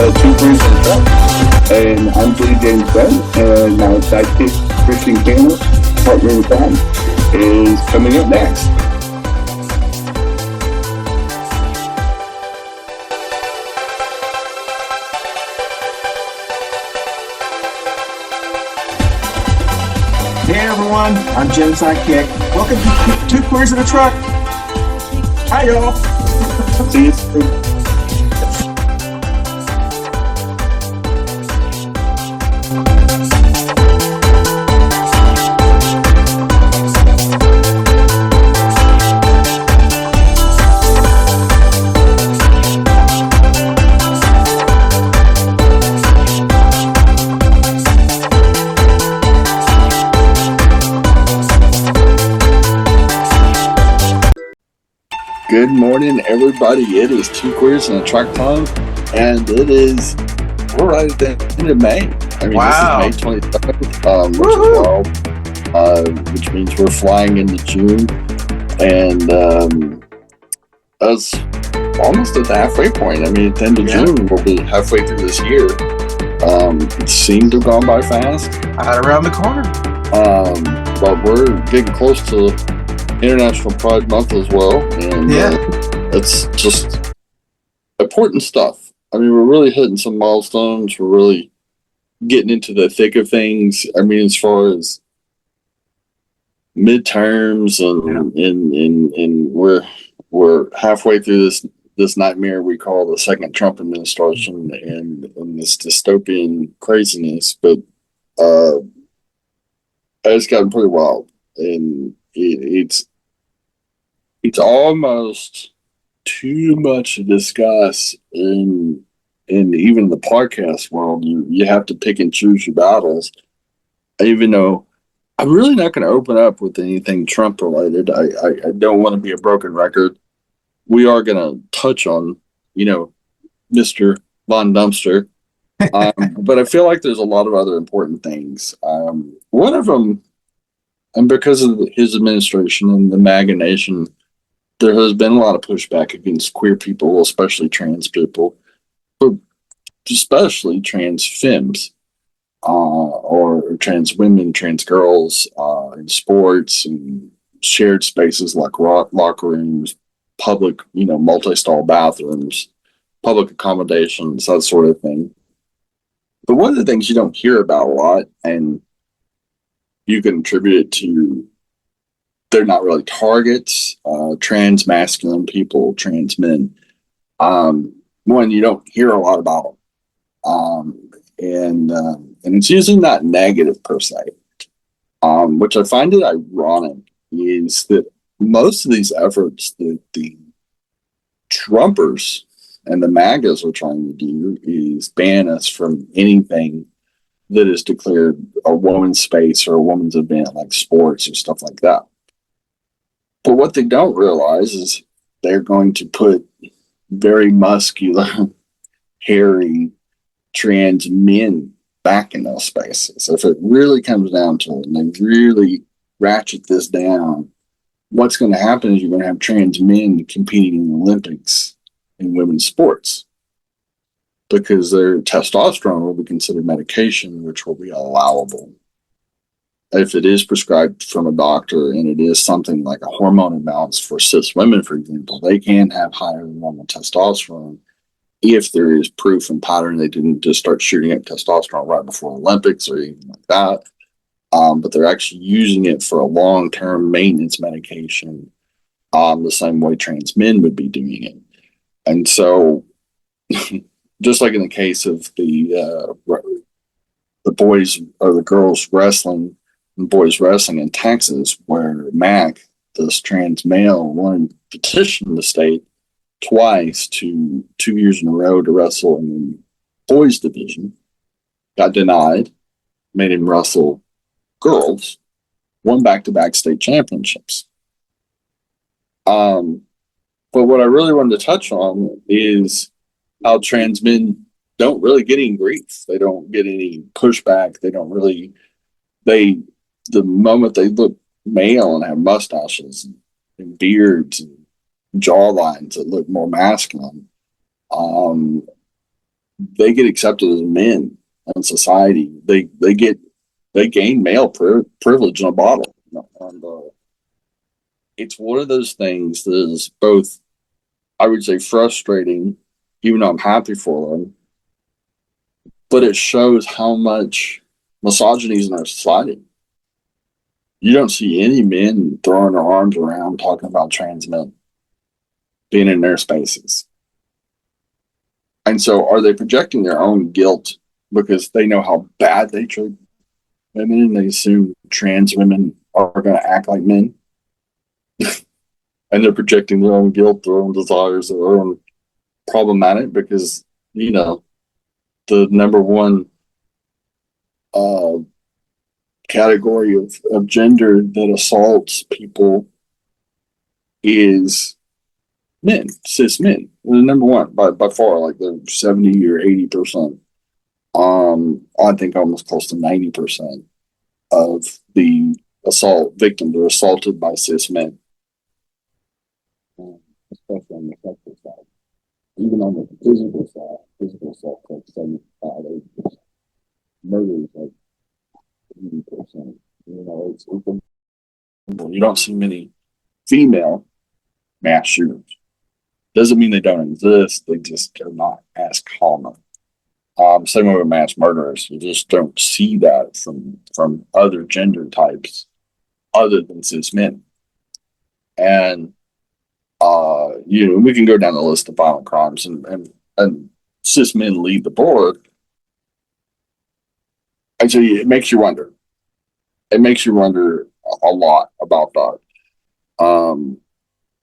Two Queers and a Truck. And I'm Billy James Gunn, and my sidekick, Christian Cano, partner in crime, is coming up next. Hey everyone, I'm Jim's sidekick. Welcome to Two Queers in a Truck. Hi y'all. See you soon. Good morning, everybody. It is Two Queers and a Truck time, and we're right at the end of May. Wow. This is May 27th, which is wild, which means we're flying into June, and that's almost at the halfway point. At the end of June, we'll be halfway through this year. It seemed to have gone by fast. Right around the corner. But we're getting close to International Pride Month as well, and it's just important stuff. We're really hitting some milestones. We're really getting into the thick of things. As far as midterms and we're halfway through this nightmare we call the second Trump administration and this dystopian craziness. But it's gotten pretty wild, and it's almost too much to discuss in even the podcast world. You have to pick and choose your battles. Even though I'm really not going to open up with anything Trump related, I don't want to be a broken record. We are going to touch on, Mr. Von Dumpster, but I feel like there's a lot of other important things. One of them, and because of his administration and the MAGA nation, there has been a lot of pushback against queer people, especially trans people, but especially trans femmes, or trans women, trans girls, in sports and shared spaces like locker rooms, public, multi-stall bathrooms, public accommodations, that sort of thing. But one of the things you don't hear about a lot, and you can attribute it to they're not really targets, trans masculine people, trans men. One, you don't hear a lot about them. And it's usually not negative per se. Which I find it ironic is that most of these efforts that the Trumpers and the MAGAs are trying to do is ban us from anything that is declared a woman's space or a woman's event, like sports or stuff like that. But what they don't realize is they're going to put very muscular, hairy, trans men back in those spaces. If it really comes down to it and they really ratchet this down, what's going to happen is you're going to have trans men competing in the Olympics in women's sports because their testosterone will be considered medication, which will be allowable. If it is prescribed from a doctor and it is something like a hormone imbalance for cis women, for example, they can have higher than normal testosterone if there is proof and pattern they didn't just start shooting up testosterone right before Olympics or anything like that. But they're actually using it for a long-term maintenance medication, the same way trans men would be doing it. And so, just like in the case of the boys or the girls wrestling, boys wrestling in Texas, where Mac, this trans male, won petition the state twice to 2 years in a row to wrestle in the boys division, got denied, made him wrestle girls, won back-to-back state championships. But what I really wanted to touch on is how trans men don't really get any grief. They don't get any pushback. They don't really, the moment they look male and have mustaches and beards and jawlines that look more masculine, they get accepted as men in society. They gain male privilege in a bottle. And, it's one of those things that is both, I would say, frustrating, even though I'm happy for them, but it shows how much misogyny is in our society. You don't see any men throwing their arms around talking about trans men being in their spaces. And so are they projecting their own guilt because they know how bad they treat women and they assume trans women are going to act like men? And they're projecting their own guilt, their own desires, their own problematic because, the number one uh, category of gender that assaults people is men, cis men. They're the number one by far, like they're 70 or 80%. I think almost close to 90% of the assault victims are assaulted by cis men, especially on the sexual side. Even on the physical assault, like 75, 80%. Murder is like 80%. It's you don't see many female mass shooters. Doesn't mean they don't exist. They just are not as common. Same way with mass murderers. You just don't see that from other gender types other than cis men. And we can go down the list of violent crimes and cis men lead the board. And so it makes you wonder. It makes you wonder a lot about that.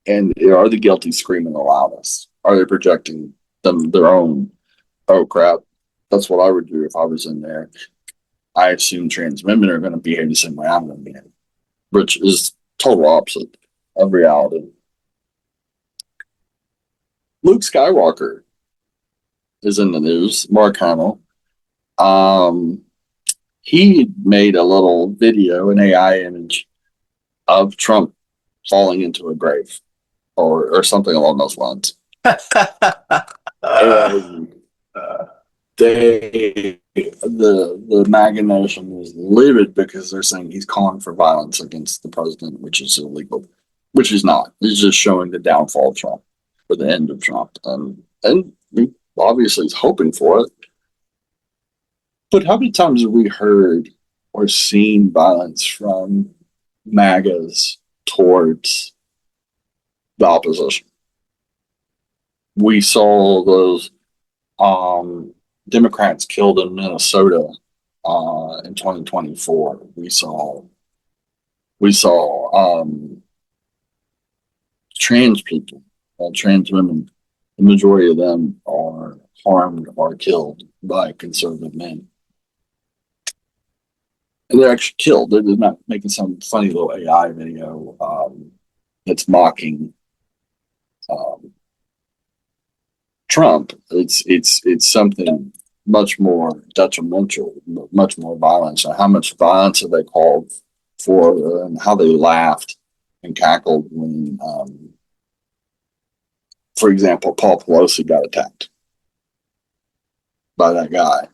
And are the guilty screaming the loudest? Are they projecting their own? Oh crap! That's what I would do if I was in there. I assume trans women are going to behave the same way I'm going to behave, which is total opposite of reality. Luke Skywalker is in the news. Mark Hamill. He made a little video, an AI image of Trump falling into a grave or something along those lines. And the MAGA nation is livid because they're saying he's calling for violence against the president, which is illegal, which is not. He's just showing the downfall of Trump or the end of Trump. And he obviously is hoping for it. But how many times have we heard or seen violence from MAGAs towards the opposition? We saw those Democrats killed in Minnesota in 2024. We saw trans people, trans women. The majority of them are harmed or killed by conservative men. And they're actually killed. They're not making some funny little AI video that's mocking Trump. It's something much more detrimental, much more violence. And how much violence have they called for, and how they laughed and cackled when, for example, Paul Pelosi got attacked by that guy.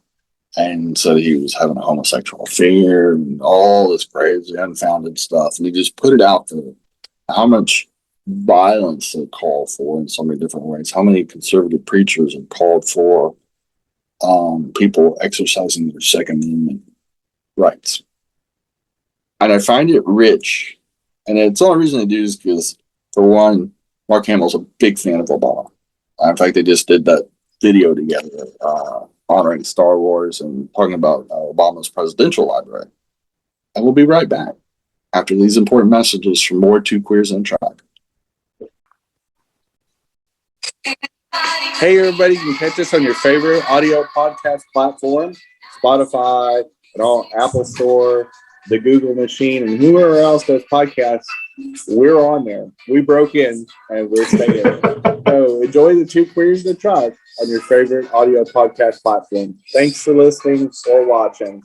And so he was having a homosexual affair and all this crazy, unfounded stuff. And he just put it out there. How much violence they call for in so many different ways. How many conservative preachers have called for people exercising their Second Amendment rights. And I find it rich. And it's the only reason I do is because, for one, Mark Hamill's a big fan of Obama. In fact, they just did that video together honoring Star Wars and talking about Obama's presidential library. And we'll be right back after these important messages from more Two Queers and a Track. Hey, everybody, you can catch us on your favorite audio podcast platform, Spotify, and all Apple Store, the Google machine, and whoever else does podcasts. We're on there. We broke in, and we're staying. So enjoy the Two Queers and a Track on your favorite audio podcast platform. Thanks for listening or watching.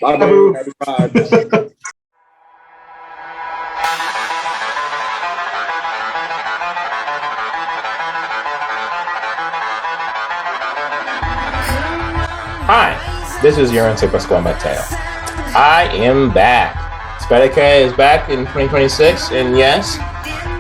Bye, boo. Happy time. Hi, this is your Pascual Mateo. I am back. Spedica is back in 2026, and yes,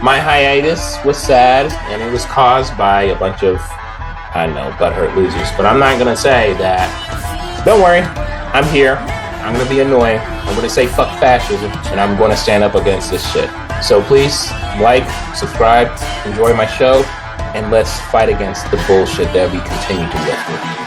my hiatus was sad, and it was caused by a bunch of, I don't know, butthurt losers. But I'm not gonna say that. Don't worry, I'm here. I'm gonna be annoying. I'm gonna say fuck fascism, and I'm gonna stand up against this shit. So please like, subscribe, enjoy my show, and let's fight against the bullshit that we continue to live with.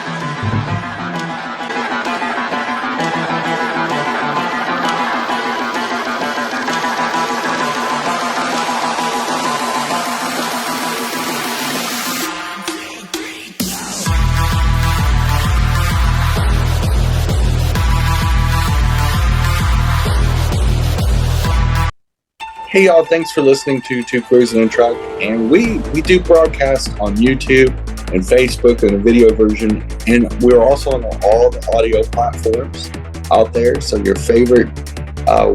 Hey y'all, thanks for listening to Two Queers in a Truck. And we do broadcast on YouTube and Facebook in a video version. And we're also on all the audio platforms out there. So your favorite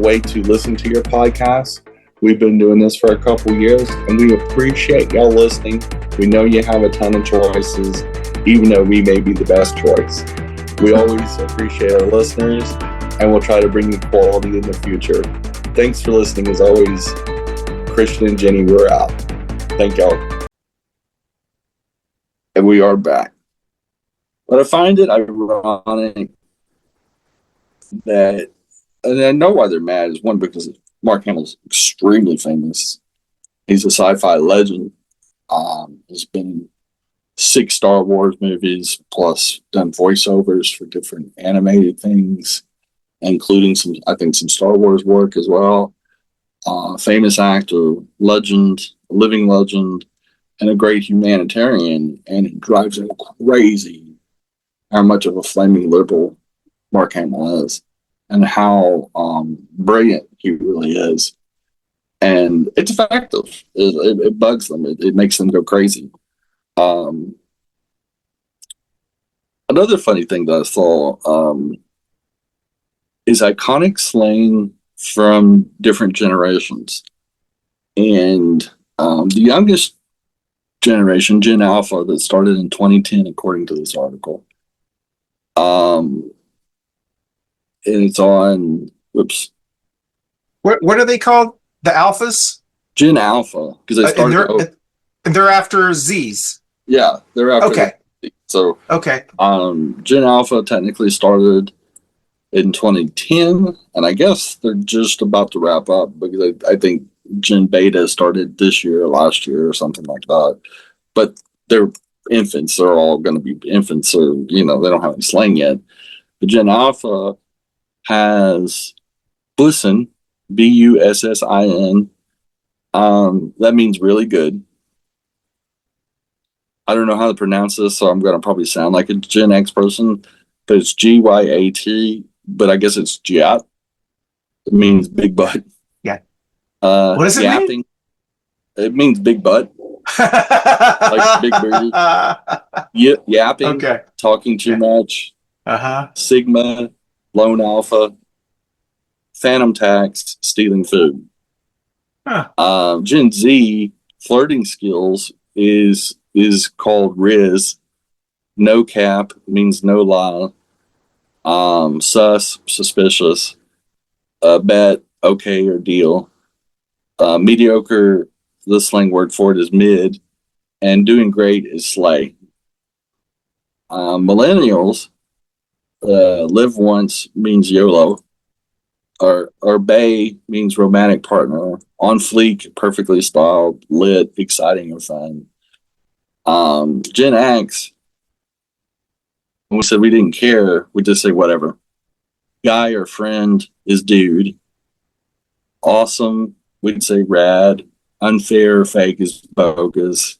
way to listen to your podcast. We've been doing this for a couple years and we appreciate y'all listening. We know you have a ton of choices, even though we may be the best choice. We always appreciate our listeners and we'll try to bring you quality in the future. Thanks for listening. As always, Christian and Jenny, we're out. Thank y'all. And we are back. But I find it ironic that, and I know why they're mad, is one, because Mark Hamill's extremely famous. He's a sci-fi legend. He's been in 6 Star Wars movies, plus done voiceovers for different animated things, including some Star Wars work as well. Famous actor, legend, living legend, and a great humanitarian. And it drives him crazy how much of a flaming liberal Mark Hamill is and how brilliant he really is. And it's effective. It bugs them. It makes them go crazy. Another funny thing that I saw is iconic slang from different generations. And the youngest generation, Gen Alpha, that started in 2010, according to this article. And it's on, whoops. What are they called? The alphas? Gen Alpha, because they started. And they're after Z's. Yeah, they're after. Okay. So, okay. Gen Alpha technically started in 2010, and I guess they're just about to wrap up because I think Gen Beta started this year or last year or something like that. But they're infants. They're all going to be infants, so, they don't have any slang yet. But Gen Alpha has Bussin, Bussin. That means really good. I don't know how to pronounce this, so I'm going to probably sound like a Gen X person, but it's Gyat. But I guess it's Giat. It means big butt. Yeah. What does it mean? It means big butt. Like big booty. Yapping. Okay. Talking too much. Sigma. Lone alpha. Phantom tax. Stealing food. Gen Z flirting skills is called Riz. No cap means no lie. Sus, suspicious. Bet, okay, or deal. Mediocre, the slang word for it is mid. And doing great is slay. Millennials, live once means YOLO. Or bay means romantic partner. On fleek, perfectly styled, lit, exciting, or fun. Gen X, when we said we didn't care, we just say whatever. Guy or friend is dude. Awesome, we'd say rad. Unfair or fake is bogus.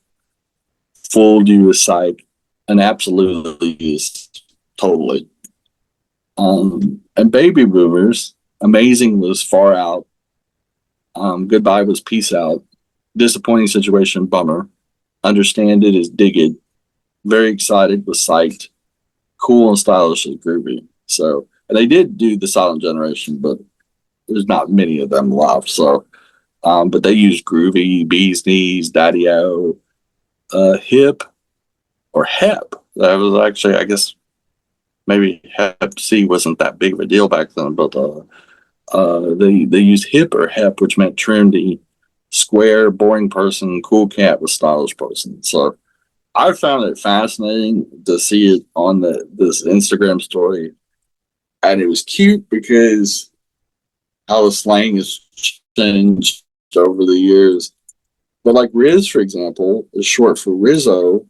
Fooled you is psych. And absolutely is totally. And baby boomers, amazing was far out. Goodbye was peace out. Disappointing situation, bummer. Understand it is dig it. Very excited was psyched. Cool and stylish is groovy. So, and they did do the silent generation, but there's not many of them left. So, but they use groovy, bees knees, daddy-o, hip, or hep. That was actually, I guess, maybe Hep C wasn't that big of a deal back then, but they used HIP or HEP, which meant trendy, square, boring person, cool cat with stylish person. So I found it fascinating to see it on this Instagram story, and it was cute because how the slang has changed over the years. But like Riz, for example, is short for Rizzo,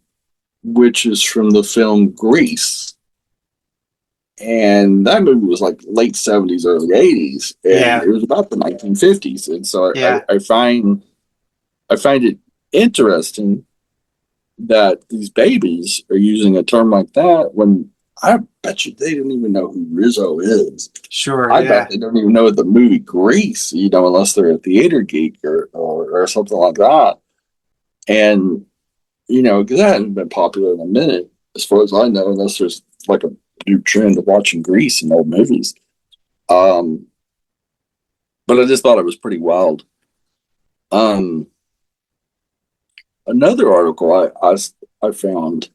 which is from the film Grease. And that movie was like late 70s, early 80s, and Yeah. it was about the 1950s. And so Yeah. I find it interesting that these babies are using a term like that when I bet you they don't even know who Rizzo is. Sure. I Yeah. bet they don't even know the movie Grease, unless they're a theater geek or something like that. And, because that hasn't been popular in a minute, as far as I know, unless there's like a new trend of watching Grease in old movies. Um, but I just thought it was pretty wild. Um, Another article I found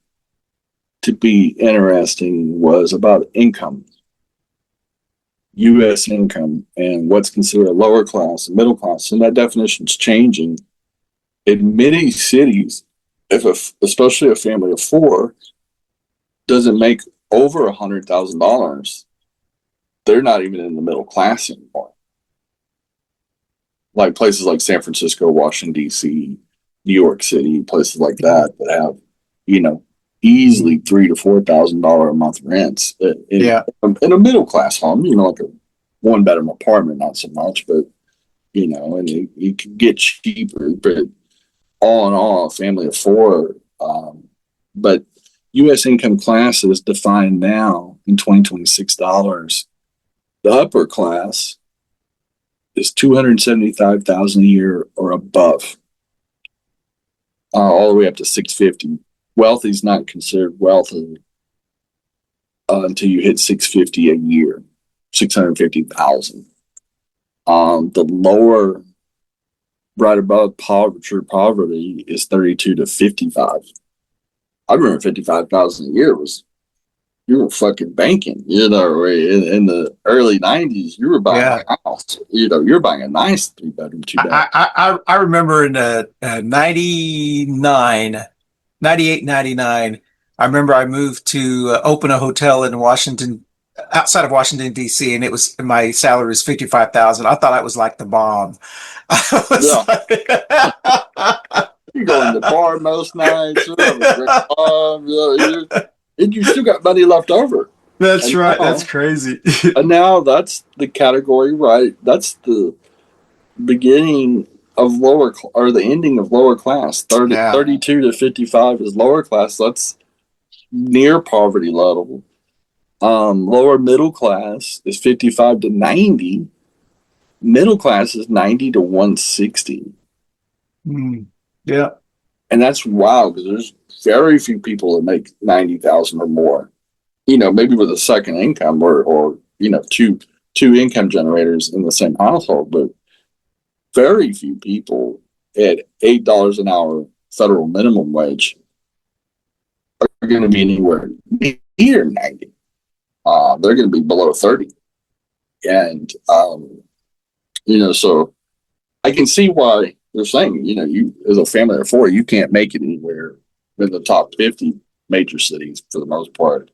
to be interesting was about income, U.S. income, and what's considered a lower class and middle class. And that definition is changing. In many cities, especially a family of four doesn't make over $100,000, they're not even in the middle class anymore. Like places like San Francisco, Washington, D.C., New York City, places like that have, easily $3,000 to $4,000 a month rents Yeah. in a middle class home, like a one bedroom apartment, not so much, but and you can get cheaper, but all in all, a family of four. But U.S. income class is defined now in 2026 dollars. The upper class is 275,000 a year or above, all the way up to 650. Wealthy is not considered wealthy until you hit 650 a year, 650,000. The lower, right above poverty is 32 to 55. I remember 55,000 a year was, you were fucking banking, in the early 90s, you were buying Yeah. a house, you're buying a nice 3 bedroom, 2 bath. I remember in 99, 98, 99, I remember I moved to open a hotel in Washington, outside of Washington, D.C., and my salary was 55,000. I thought I was like the bomb. I was Yeah. like, You go in the bar most nights, you're having a great time, and you still got money left over. That's And right. That's now, crazy. and now that's the category, right? That's the beginning of or the ending of lower class. Yeah. 32 to 55 is lower class. That's near poverty level. Lower middle class is 55 to 90. Middle class is 90 to 160. Yeah. And that's wild because there's very few people that make 90,000 or more. Maybe with a second income or two income generators in the same household, but very few people at $8 an hour federal minimum wage are going to be anywhere near 90. They're going to be below 30. And, so I can see why they're saying, you as a family of four, you can't make it anywhere in the top 50 major cities for the most part.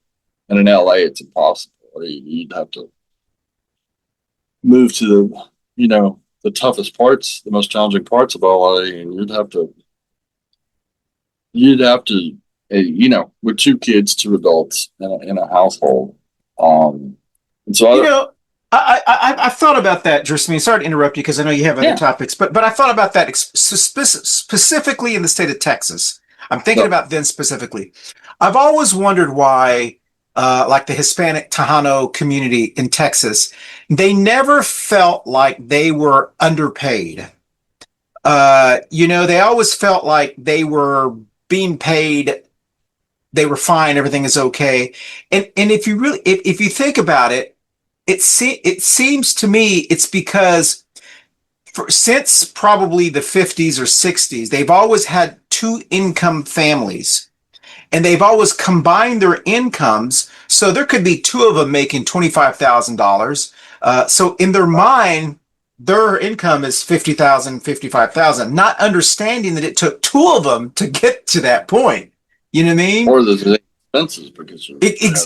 And in LA, it's impossible. You'd have to move to the toughest parts, the most challenging parts of LA, and you'd have to, with two kids, two adults in a household. And so I've thought about that, Gersemi. Sorry to interrupt you because I know you have other topics, but I thought about that specifically in the state of Texas. I'm thinking about then specifically. I've always wondered why, like the Hispanic Tejano community in Texas, they never felt like they were underpaid. They always felt like they were being paid. They were fine. Everything is okay. And if you think about it, it seems to me it's because since probably the 50s or 60s, they've always had two income families. and they've always combined their incomes. So there could be two of them making $25,000. So in their mind, their income is 50,000, 55,000, not understanding that it took two of them to get to that point. You know what I mean? Or the expenses because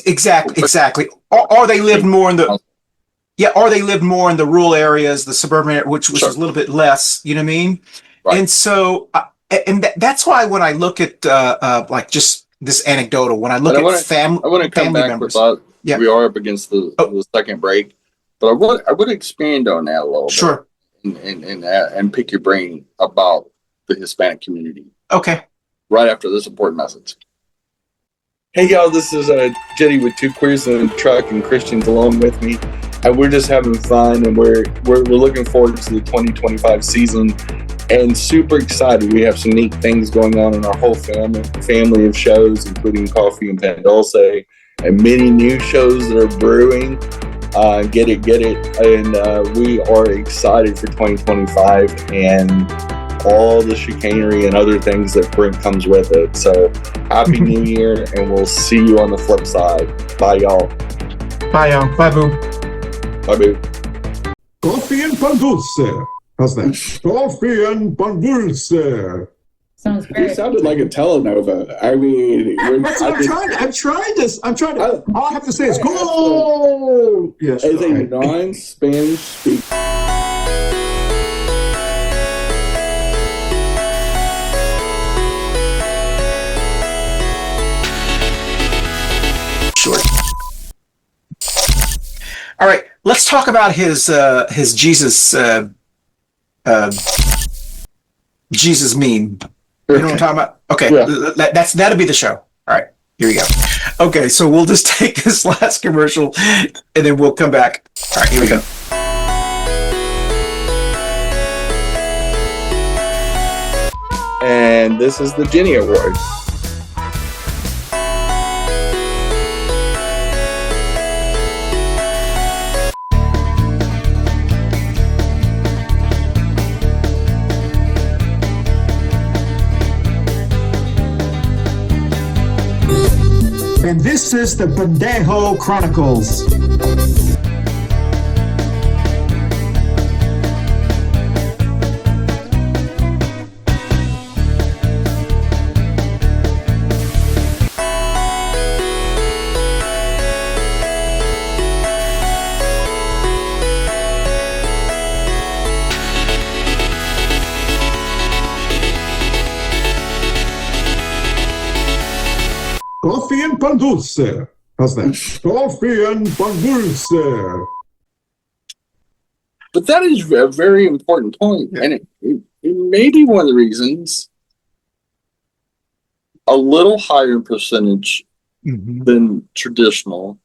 exactly. Or they lived more in the or they lived more in the rural areas, the suburban area, which was a little bit less. You know what I mean? Right. And so, that's why when I look at like just this anecdotal, when I look at family, I want to come back members, with that. We are up against the second break, but I would expand on that a little bit, and pick your brain about the Hispanic community. Okay. Right after this important message. Hey y'all, this is Jetty with Two Queers in a Truck and Christians along with me. And we're just having fun, and we're looking forward to the 2025 season and super excited. We have some neat things going on in our whole family of shows, including Coffee and Pan Dulce, and many new shows that are brewing. Get it. And we are excited for 2025 and all the chicanery and other things that comes with it. So happy New Year, and we'll see you on the flip side. Bye, y'all. Bye, y'all. Bye, boo. Bye, boo. Coffee and Pan Dulce. How's that? Coffee and Pan Dulce. Sounds great. It sounded like a telenova. I mean, I'm trying to. All I have to say is go. Yes. As a non-Spanish speaker. All right, let's talk about his Jesus Jesus meme. You know what I'm talking about? Okay, yeah. That'll be the show. All right, here we go. Okay, so we'll just take this last commercial, and then we'll come back. All right, here we go. And this is the Jenny Award. And this is the Pendejo Chronicles. Coffee and Pan Dulce. How's that? Coffee and Pan Dulce. But that is a very important point, and it may be one of the reasons a little higher percentage than traditional.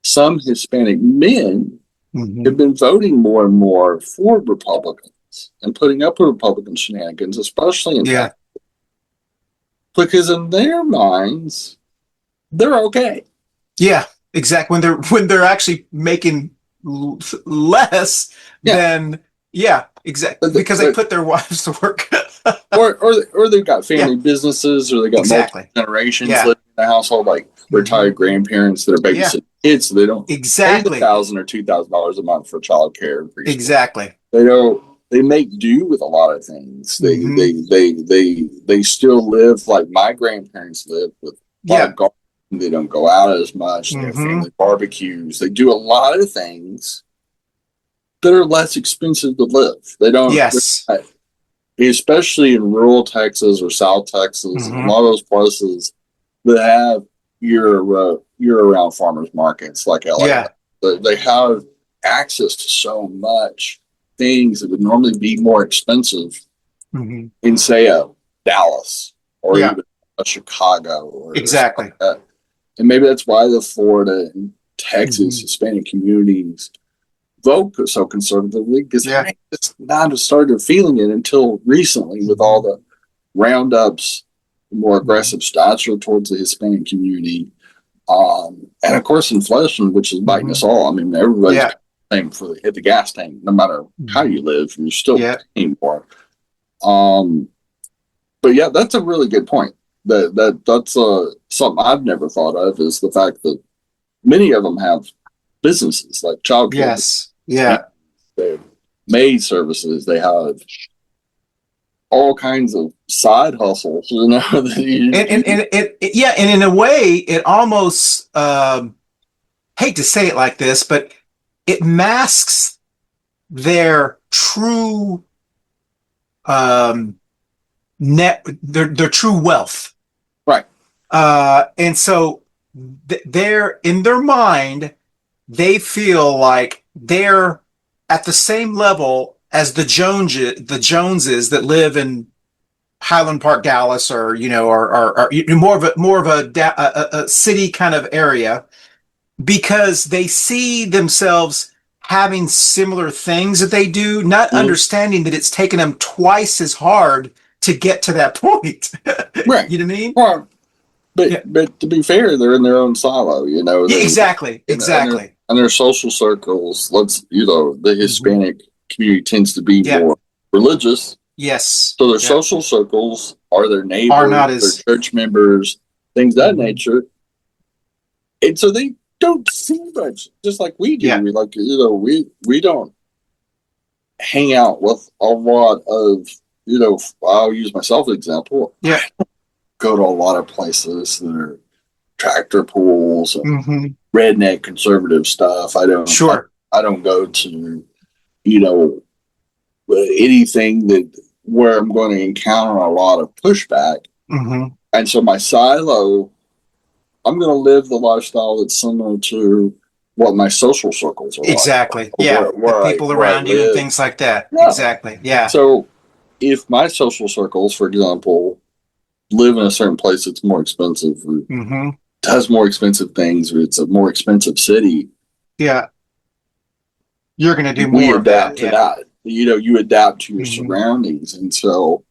Some Hispanic men have been voting more and more for Republicans and putting up with Republican shenanigans, especially in Texas. Because in their minds, they're okay. Yeah, exactly. When they're actually making less than exactly, because they put their wives to work, or they've got family businesses, or they got multiple generations living in the household, like retired grandparents that are babysitting kids, so they don't pay $1,000 or $2,000 a month for childcare. Exactly. They don't. They make do with a lot of things. They still live like my grandparents lived, with garden. They don't go out as much. They have family barbecues. They do a lot of things that are less expensive to live. They don't. Yes. Especially in rural Texas or South Texas, and a lot of those places that have year-round farmers markets like LA. Yeah. They have access to so much things that would normally be more expensive in, say, a Dallas or even a Chicago or exactly. Like that. And maybe that's why the Florida and Texas Hispanic communities vote so conservatively, because they just not started feeling it until recently with all the roundups, more aggressive stature towards the Hispanic community, and of course inflation, which is biting us all. I mean, everybody's paying for hit the gas tank, no matter how you live, you're still paying more. But yeah, that's a really good point. That's something I've never thought of, is the fact that many of them have businesses like childcare. Yes. Yeah. They have maid services. They have all kinds of side hustles. You know, And in a way, it almost hate to say it like this, but it masks their true their true wealth. right. And so they're in their mind, they feel like they're at the same level as the Joneses that live in Highland Park, Dallas, or or more of a city kind of area, because they see themselves having similar things that they do, not understanding that it's taken them twice as hard to get to that point. Right. You know what I mean? Well, but to be fair, they're in their own silo. You know. Yeah, exactly. And their social circles. The Hispanic community tends to be more religious. Yes. So their social circles are their neighbors, are not as their church members, things of that nature. And so they don't see much, just like we do. Yeah. We don't hang out with a lot of, I'll use myself as an example. Yeah. Go to a lot of places that are tractor pools and redneck conservative stuff. I don't go to, anything where I'm going to encounter a lot of pushback. And so my silo, I'm going to live the lifestyle that's similar to what my social circles are. Exactly. Like, yeah. The people around you and things like that. Yeah. Exactly. Yeah. So if my social circles, for example, live in a certain place that's more expensive, or does more expensive things, or it's a more expensive city. Yeah. You're going to do more of that. To that. You adapt to your surroundings. And so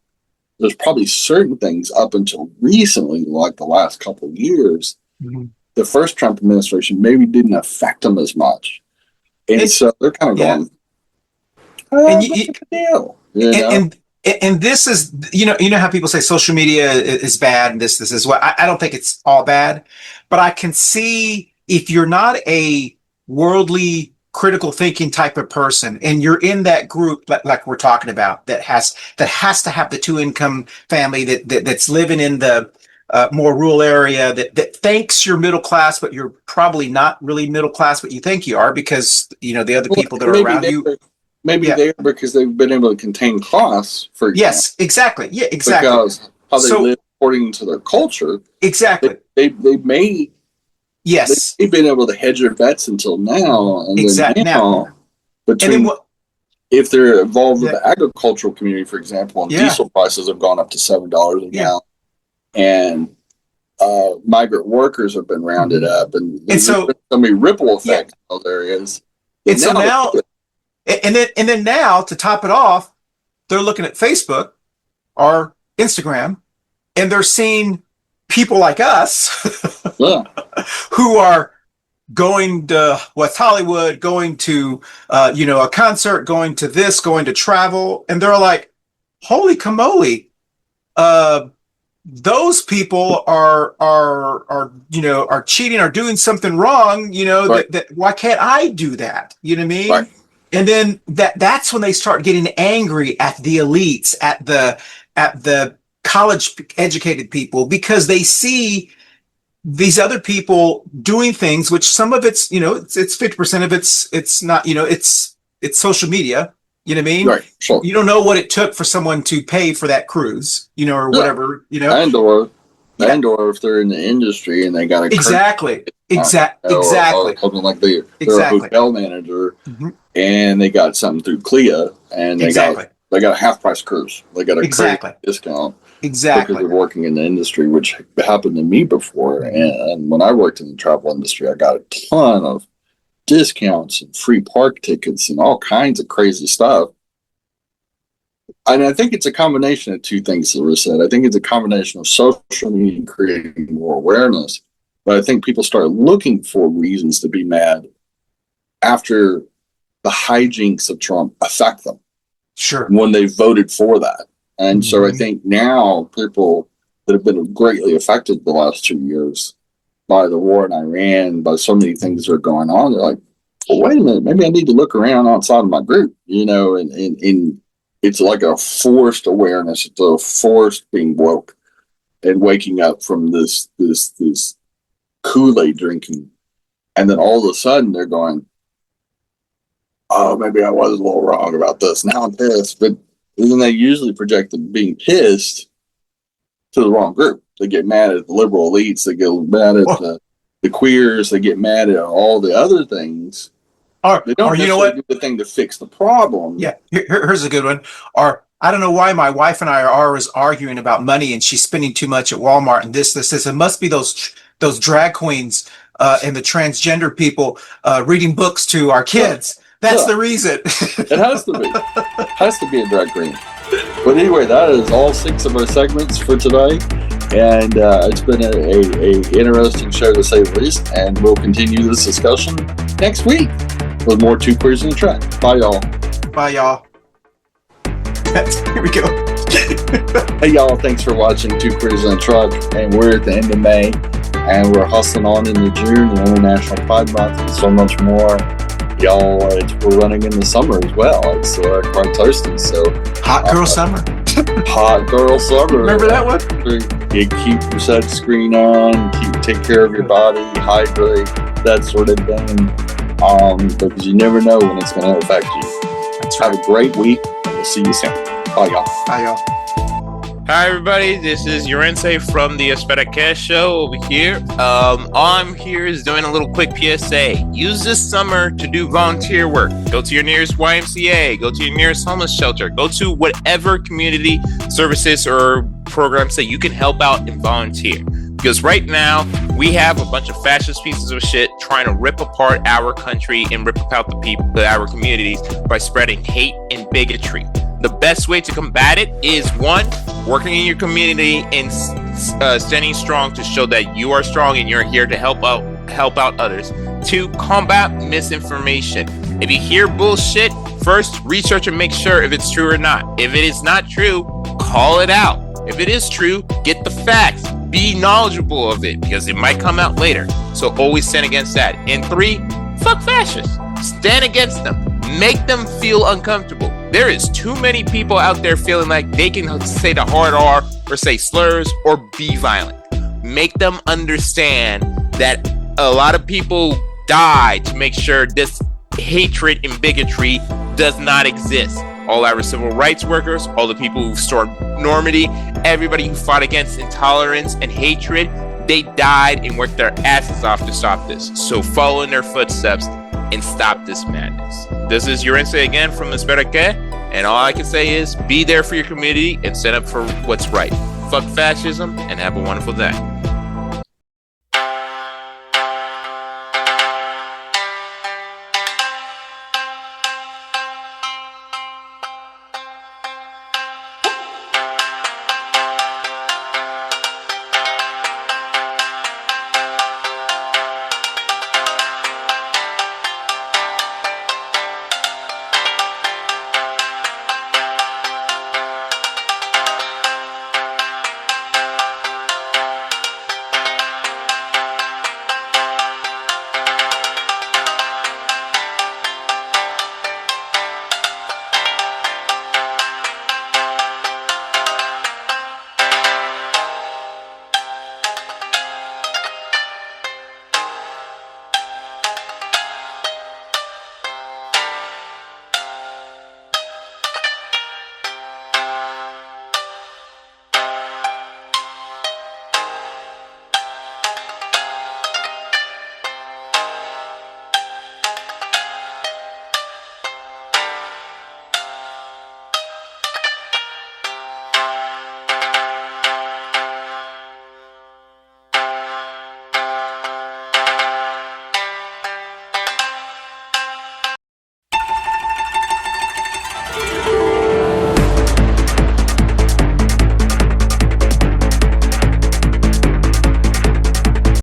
there's probably certain things up until recently, like the last couple of years, the first Trump administration maybe didn't affect them as much. And so they're kind of going, what's the deal? And this is, you know how people say social media is bad and this is what, I don't think it's all bad, but I can see if you're not a worldly critical thinking type of person and you're in that group like we're talking about that has to have the two income family that's living in the more rural area that thinks you're middle class, but you're probably not really middle class, but you think you are because the other people that are around you. Maybe they're because they've been able to contain costs, for example. Yes, exactly. Yeah, exactly. Because how they live according to their culture. Exactly. They may. Yes. They've been able to hedge their bets until now. And exactly. If they're involved with the agricultural community, for example, and diesel prices have gone up to $7 a gallon, and migrant workers have been rounded up, and so many ripple effects in those areas. And so now. And then now to top it off, they're looking at Facebook or Instagram, and they're seeing people like us who are going to West Hollywood, going to a concert, going to this, going to travel, and they're like, "Holy camole! Those people are cheating, are doing something wrong. That why can't I do that? You know what I mean?" Right. And then that's when they start getting angry at the elites, at the college educated people, because they see these other people doing things, which some of it's, it's 50% of it's not, it's social media, you know what I mean? Right. Sure. You don't know what it took for someone to pay for that cruise, or whatever, And or if they're in the industry and they got a exactly. Or something like they're a hotel manager and they got something through CLIA and they got a half price cruise. They got a credit discount. Exactly. Because they're working in the industry, which happened to me before. And when I worked in the travel industry, I got a ton of discounts and free park tickets and all kinds of crazy stuff. And I think it's a combination of two things that were said. I think it's a combination of social media creating more awareness. But I think people start looking for reasons to be mad after the hijinks of Trump affect them. Sure. When they voted for that. And so I think now people that have been greatly affected the last 2 years by the war in Iran, by so many things that are going on. They're like, well, wait a minute, maybe I need to look around outside of my group, and it's like a forced awareness. It's a forced being woke and waking up from this Kool-Aid drinking. And then all of a sudden they're going, oh, maybe I was a little wrong about this. Now I'm pissed. But then they usually project them being pissed to the wrong group. They get mad at the liberal elites. They get mad at the queers. They get mad at all the other things. They don't necessarily do the thing to fix the problem. Yeah, here's a good one. Or I don't know why my wife and I are always arguing about money, and she's spending too much at Walmart and this. It must be those drag queens and the transgender people reading books to our kids. That's the reason. It has to be. It has to be a drag queen. But anyway, that is all 6 of our segments for today. And it's been a interesting show, to say the least. And we'll continue this discussion next week with more Two Queers in the Truck. Bye, y'all. Bye, y'all. Here we go. Hey, y'all. Thanks for watching Two Queers in the Truck. And we're at the end of May. And we're hustling on into June, the International Pride Month, and so much more. Y'all, we're running into summer as well. It's quite toasty. So Hot girl summer. Hot girl summer. Remember that one? You keep your sunscreen on. Take care of your body. Hydrate. That sort of thing. Because you never know when it's going to affect you. That's right. Have a great week. And we'll see you soon. Bye, y'all. Bye, y'all. Hi everybody, this is Gersemi from the Americo show over here. All I'm here is doing a little quick PSA. Use this summer to do volunteer work. Go to your nearest YMCA, go to your nearest homeless shelter, go to whatever community services or programs that you can help out and volunteer. Because right now, we have a bunch of fascist pieces of shit trying to rip apart our country and rip apart the people, our communities by spreading hate and bigotry. The best way to combat it is 1, working in your community and standing strong to show that you are strong and you're here to help out others. 2, combat misinformation. If you hear bullshit, first research and make sure if it's true or not. If it is not true, call it out. If it is true, get the facts. Be knowledgeable of it because it might come out later. So always stand against that. And 3, fuck fascists. Stand against them. Make them feel uncomfortable. There is too many people out there feeling like they can say the hard R or say slurs or be violent. Make them understand that a lot of people died to make sure this hatred and bigotry does not exist. All our civil rights workers, all the people who stormed Normandy, everybody who fought against intolerance and hatred, they died and worked their asses off to stop this. So follow in their footsteps and stop this madness. This is Gersemi again from Americo, and all I can say is be there for your community and stand up for what's right. Fuck fascism and have a wonderful day.